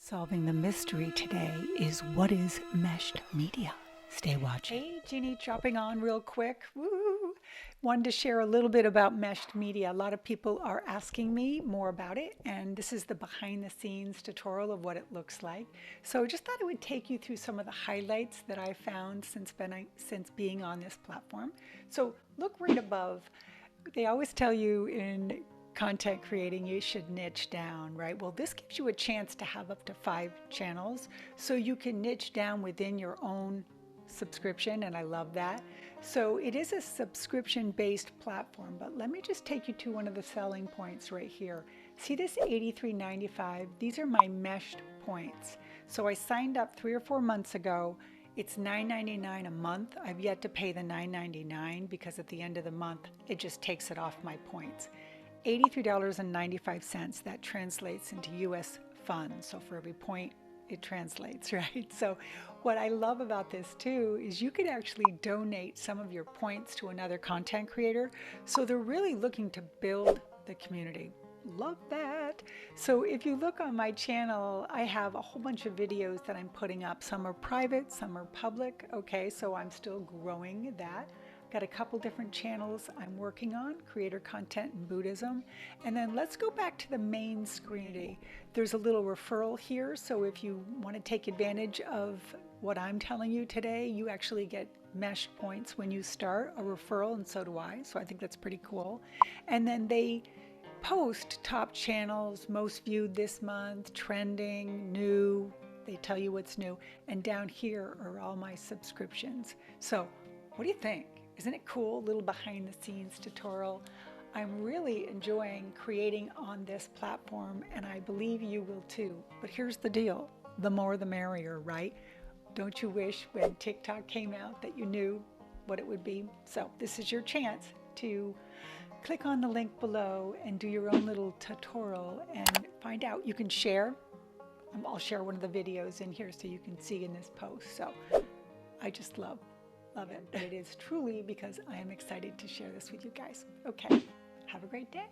Solving the mystery today is what is meshed media. Stay watching. Hey, Jeannie, dropping on real quick. Woo! Wanted to share a little bit about meshed media. A lot of people are asking me more about it, and this is the behind the scenes tutorial of what it looks like. So just thought it would take you through some of the highlights that I found since being on this platform. So look right above. They always tell you in content creating you should niche down, right? Well, this gives you a chance to have up to 5 channels, so you can niche down within your own subscription, and I love that. So it is a subscription based platform, but let me just take you to one of the selling points right here. See this $83.95? These are my meshed points. So I signed up 3 or 4 months ago. It's $9.99 a month. I've yet to pay the $9.99 because at the end of the month it just takes it off my points. $83.95, that translates into US funds. So for every point it translates, right? So what I love about this too is you could actually donate some of your points to another content creator. So they're really looking to build the community. Love that. So if you look on my channel, I have a whole bunch of videos that I'm putting up. Some are private, some are public. Okay, so I'm still growing that. Got a couple different channels I'm working on, creator content and Buddhism. And then let's go back to the main screen. There's a little referral here, so if you want to take advantage of what I'm telling you today, you actually get mesh points when you start a referral, and so do I. So I think that's pretty cool. And then they post top channels, most viewed this month, trending, new. They tell you what's new. And down here are all my subscriptions. So what do you think? Isn't it cool? Little behind the scenes tutorial. I'm really enjoying creating on this platform, and I believe you will too. But here's the deal. The more the merrier, right? Don't you wish when TikTok came out that you knew what it would be? So this is your chance to click on the link below and do your own little tutorial and find out. You can share. I'll share one of the videos in here so you can see in this post. So I just love it. It is truly because I am excited to share this with you guys. Okay, have a great day.